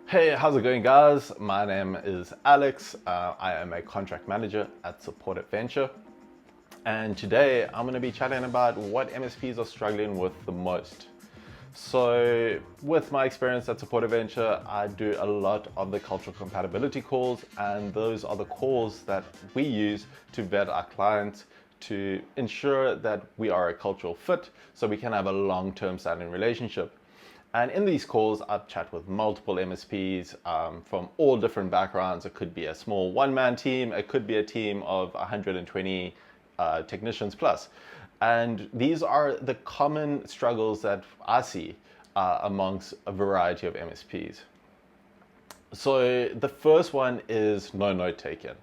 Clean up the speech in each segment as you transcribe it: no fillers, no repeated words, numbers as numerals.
Hey, how's it going, guys? My name is Alex. I am a contract manager at Support Adventure. And today I'm going to be chatting about what MSPs are struggling with the most. So, with my experience at Support Adventure, I do a lot of the cultural compatibility calls, and those are the calls that we use to vet our clients to ensure that we are a cultural fit so we can have a long-term standing relationship. And in these calls, I've chat with multiple MSPs from all different backgrounds. It could be a small one-man team, it could be a team of 120 technicians plus. And these are the common struggles that I see amongst a variety of MSPs. So the first one is no note taken.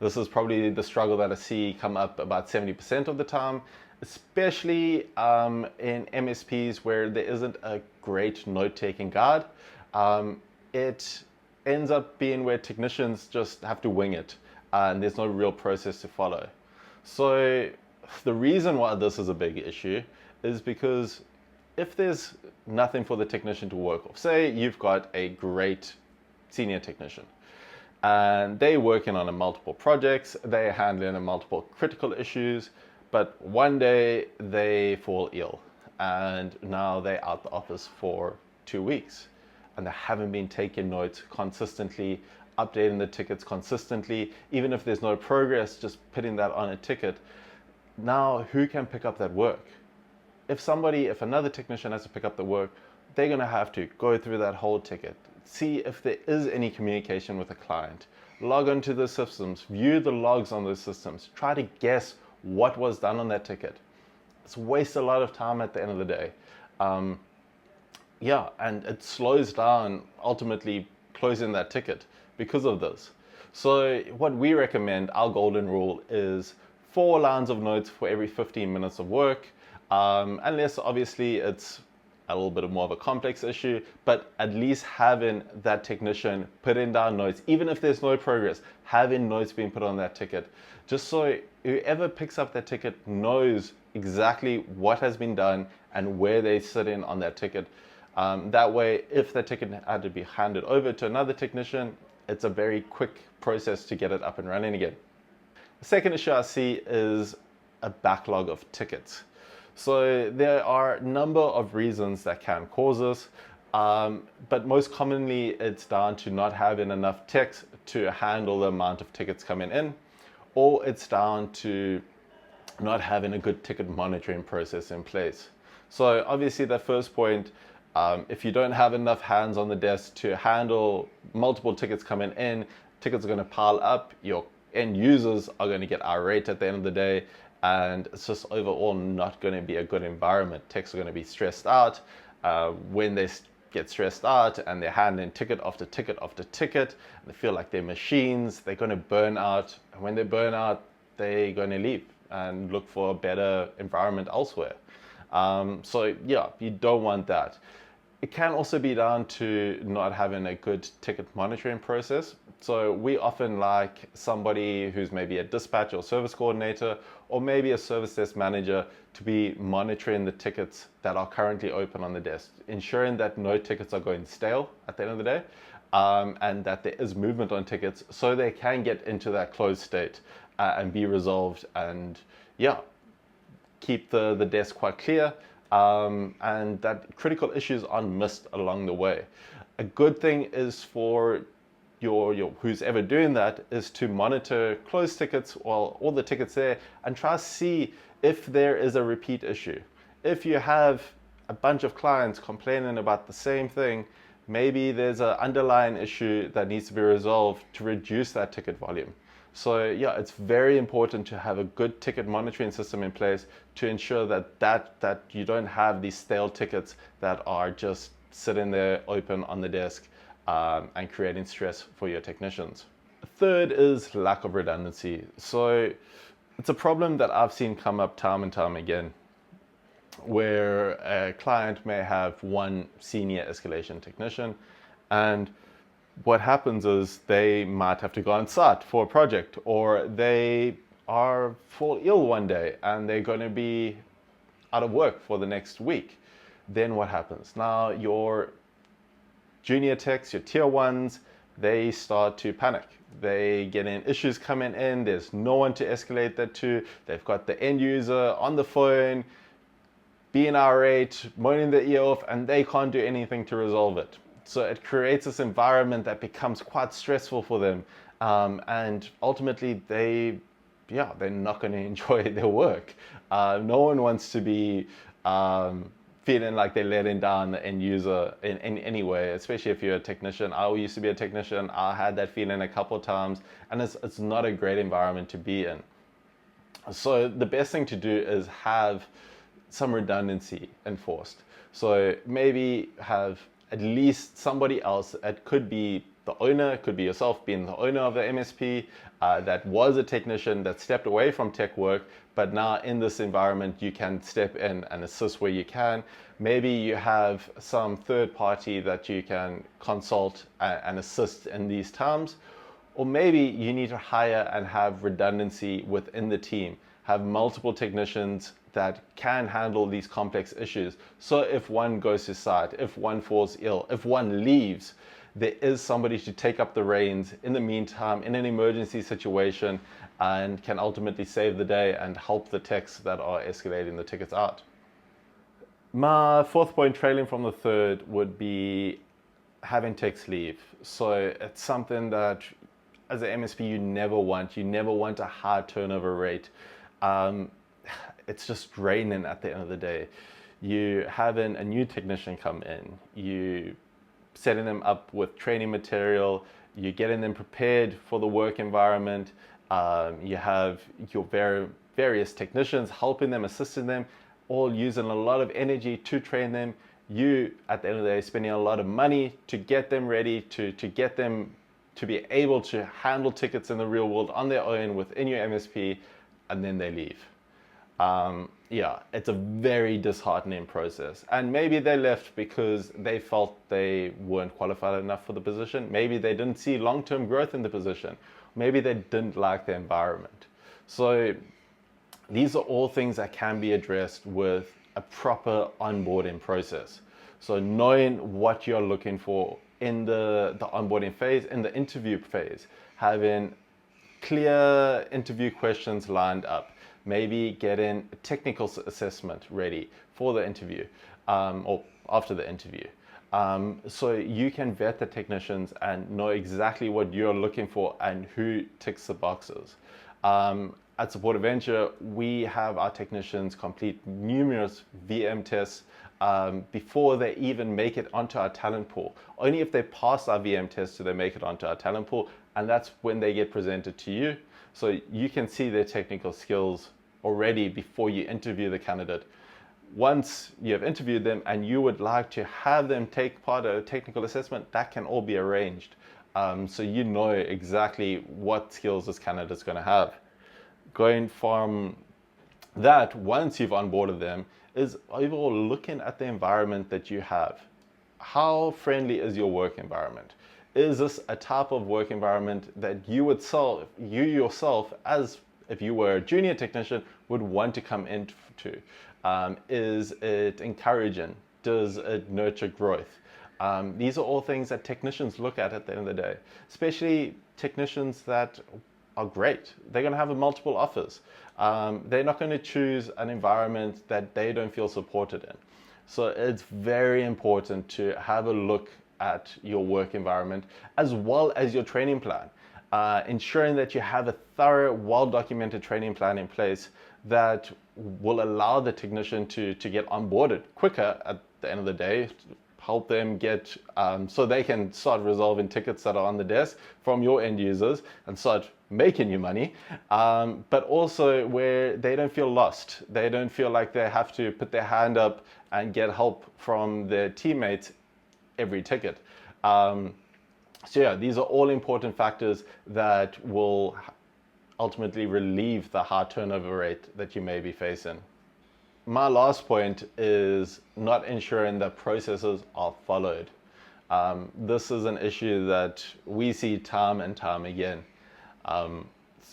This is probably the struggle that I see come up about 70% of the time, especially in MSPs where there isn't a great note-taking guide. It ends up being where technicians just have to wing it, and there's no real process to follow. So the reason why this is a big issue is because if there's nothing for the technician to work off, say you've got a great senior technician and they're working on multiple projects, they're handling multiple critical issues, but one day they fall ill and now they're out the office for 2 weeks and they haven't been taking notes consistently, updating the tickets consistently, even if there's no progress, just putting that on a ticket. Now who can pick up that work? If another technician has to pick up the work, they're going to have to go through that whole ticket, see if there is any communication with the client, log onto the systems, view the logs on those systems, try to guess what was done on that ticket. It's waste a lot of time at the end of the day. And it slows down ultimately closing that ticket because of this. So what we recommend, our golden rule, is 4 lines of notes for every 15 minutes of work. Unless obviously it's a little bit more of a complex issue, but at least having that technician putting down notes, even if there's no progress, having notes being put on that ticket, just so whoever picks up that ticket knows exactly what has been done and where they sit in on that ticket. That way, if the ticket had to be handed over to another technician, it's a very quick process to get it up and running again. The second issue I see is a backlog of tickets. So there are a number of reasons that can cause this, but most commonly it's down to not having enough techs to handle the amount of tickets coming in, or it's down to not having a good ticket monitoring process in place. So obviously the first point, if you don't have enough hands on the desk to handle multiple tickets coming in, tickets are going to pile up, your end users are going to get irate at the end of the day, and it's just overall not going to be a good environment. Techs are going to be stressed out. When they get stressed out and they're handling ticket after ticket after ticket, they feel like they're machines, they're going to burn out. And when they burn out, they're going to leave and look for a better environment elsewhere. You don't want that. It can also be down to not having a good ticket monitoring process. So we often like somebody who's maybe a dispatch or service coordinator or maybe a service desk manager to be monitoring the tickets that are currently open on the desk, ensuring that no tickets are going stale at the end of the day, and that there is movement on tickets so they can get into that closed state and be resolved and keep the desk quite clear. And that critical issues aren't missed along the way. A good thing is for your who's ever doing that is to monitor closed tickets or all the tickets there and try to see if there is a repeat issue. If you have a bunch of clients complaining about the same thing, maybe there's an underlying issue that needs to be resolved to reduce that ticket volume. So it's very important to have a good ticket monitoring system in place to ensure that you don't have these stale tickets that are just sitting there open on the desk and creating stress for your technicians. Third is lack of redundancy. So it's a problem that I've seen come up time and time again, where a client may have one senior escalation technician, and what happens is they might have to go on site for a project, or they fall ill one day and they're going to be out of work for the next week. Then what happens? Now your junior techs, your tier ones, they start to panic. They get in issues coming in, there's no one to escalate that to, they've got the end user on the phone, being irate, moaning their ear off, and they can't do anything to resolve it. So it creates this environment that becomes quite stressful for them. And ultimately, they're not going to enjoy their work. No one wants to be feeling like they're letting down the end user in any way, especially if you're a technician. I used to be a technician. I had that feeling a couple of times, and it's not a great environment to be in. So the best thing to do is have some redundancy enforced. So maybe have at least somebody else. It could be the owner, it could be yourself being the owner of the MSP that was a technician that stepped away from tech work, but now in this environment you can step in and assist where you can. Maybe you have some third party that you can consult and assist in these times. Or maybe you need to hire and have redundancy within the team, have multiple technicians that can handle these complex issues. So if one goes to site, if one falls ill, if one leaves, there is somebody to take up the reins in the meantime in an emergency situation and can ultimately save the day and help the techs that are escalating the tickets out. My fourth point, trailing from the third, would be having techs leave. So it's something that as an MSP you never want. You never want a high turnover rate. It's just draining at the end of the day. You having a new technician come in, you setting them up with training material, you're getting them prepared for the work environment, you have your various technicians helping them, assisting them, all using a lot of energy to train them. You, at the end of the day, spending a lot of money to get them ready, to get them to be able to handle tickets in the real world on their own within your MSP, and then they leave. It's a very disheartening process. And maybe they left because they felt they weren't qualified enough for the position. Maybe they didn't see long-term growth in the position. Maybe they didn't like the environment. So these are all things that can be addressed with a proper onboarding process. So knowing what you're looking for in the onboarding phase, in the interview phase, having clear interview questions lined up, maybe getting a technical assessment ready for the interview or after the interview. So you can vet the technicians and know exactly what you're looking for and who ticks the boxes. At Support Adventure, we have our technicians complete numerous VM tests before they even make it onto our talent pool. Only if they pass our VM test do they make it onto our talent pool, and that's when they get presented to you. So you can see their technical skills already before you interview the candidate. Once you have interviewed them and you would like to have them take part of a technical assessment, that can all be arranged. So you know exactly what skills this candidate is going to have. Going from that, once you've onboarded them, is overall looking at the environment that you have. How friendly is your work environment? Is this a type of work environment that you yourself, as if you were a junior technician, would want to come into? Is it encouraging? Does it nurture growth? These are all things that technicians look at the end of the day, especially technicians that are great. They're going to have multiple offers. They're not going to choose an environment that they don't feel supported in. So it's very important to have a look at your work environment as well as your training plan. Ensuring that you have a thorough, well-documented training plan in place that will allow the technician to get onboarded quicker at the end of the day, help them get so they can start resolving tickets that are on the desk from your end users and start making you money, but also where they don't feel lost. They don't feel like they have to put their hand up and get help from their teammates every ticket. These are all important factors that will ultimately relieve the high turnover rate that you may be facing. My last point is not ensuring that processes are followed. This is an issue that we see time and time again.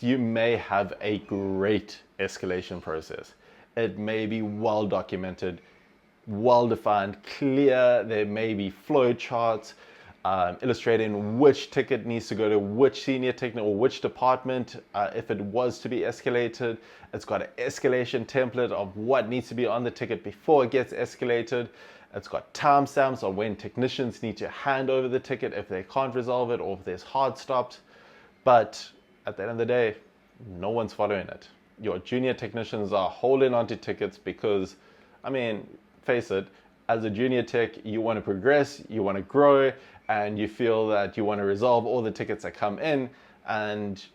You may have a great escalation process. It may be well documented, well defined, clear. There may be flow charts, illustrating which ticket needs to go to which senior technical or which department if it was to be escalated. It's got an escalation template of what needs to be on the ticket before it gets escalated. It's got timestamps on when technicians need to hand over the ticket if they can't resolve it or if there's hard stops. But at the end of the day, no one's following it. Your junior technicians are holding onto tickets because, I mean, face it, as a junior tech, you want to progress, you want to grow, and you feel that you want to resolve all the tickets that come in, and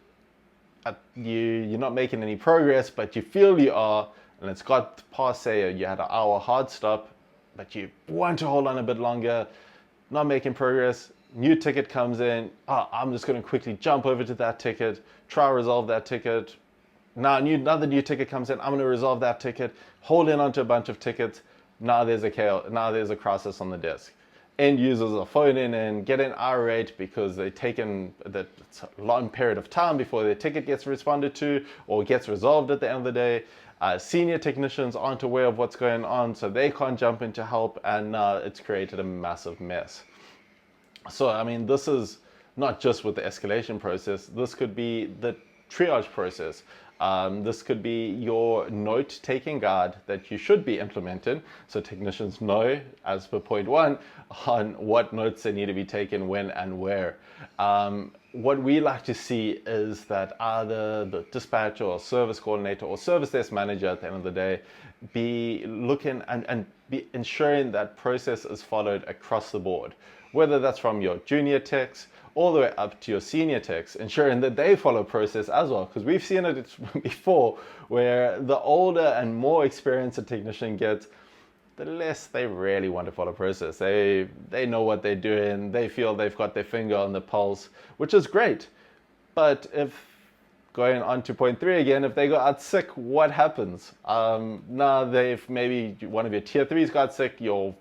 you're not making any progress, but you feel you are, and it's got past, say, you had an hour hard stop, but you want to hold on a bit longer, not making progress. New ticket comes in, I'm just going to quickly jump over to that ticket, try to resolve that ticket. Now another new ticket comes in, I'm going to resolve that ticket, holding on to a bunch of tickets. Now there's a crisis on the desk. End users are phoning in, getting irate because they've taken that long period of time before their ticket gets responded to or gets resolved at the end of the day. Senior technicians aren't aware of what's going on, so they can't jump in to help, and it's created a massive mess. So, I mean, this is not just with the escalation process. This could be the triage process. This could be your note-taking guide that you should be implementing, so technicians know, as per point 1, on what notes they need to be taken, when and where. What we like to see is that either the dispatcher or service coordinator or service desk manager at the end of the day be looking and be ensuring that process is followed across the board, whether that's from your junior techs all the way up to your senior techs, ensuring that they follow process as well. Because we've seen it before, where the older and more experienced a technician gets, the less they really want to follow process. They know what they're doing. They feel they've got their finger on the pulse, which is great. But if, going on to point 3 again, if they go out sick, what happens? Now maybe one of your tier 3s got sick, your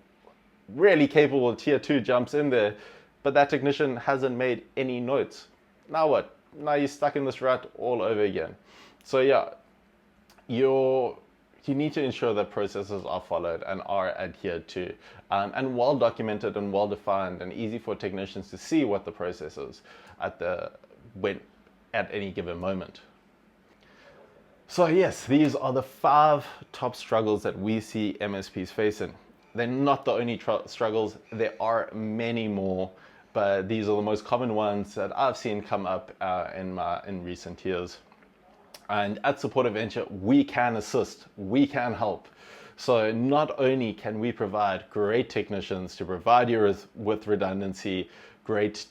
really capable tier 2 jumps in there, but that technician hasn't made any notes. Now what? Now you're stuck in this rut all over again. So yeah, you need to ensure that processes are followed and are adhered to, and well documented and well defined and easy for technicians to see what the process is at any given moment. So yes, these are the 5 top struggles that we see MSPs facing. They're not the only struggles. There are many more, but these are the most common ones that I've seen come up in recent years. And at Supportive Venture, we can assist, we can help. So not only can we provide great technicians to provide you with redundancy, great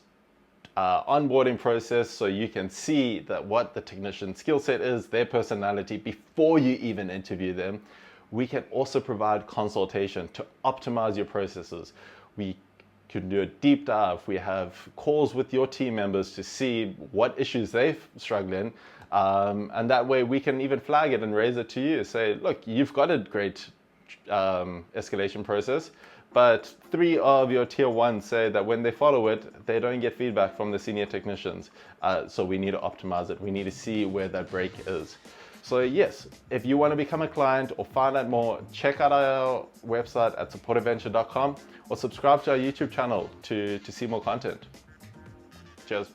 onboarding process so you can see that what the technician skill set is, their personality, before you even interview them. We can also provide consultation to optimize your processes. We can do a deep dive. We have calls with your team members to see what issues they're struggling, and that way we can even flag it and raise it to you. Say, look, you've got a great escalation process, but 3 of your tier 1s say that when they follow it, they don't get feedback from the senior technicians. So we need to optimize it. We need to see where that break is. So yes, if you want to become a client or find out more, check out our website at supportiveventure.com or subscribe to our YouTube channel to see more content. Cheers.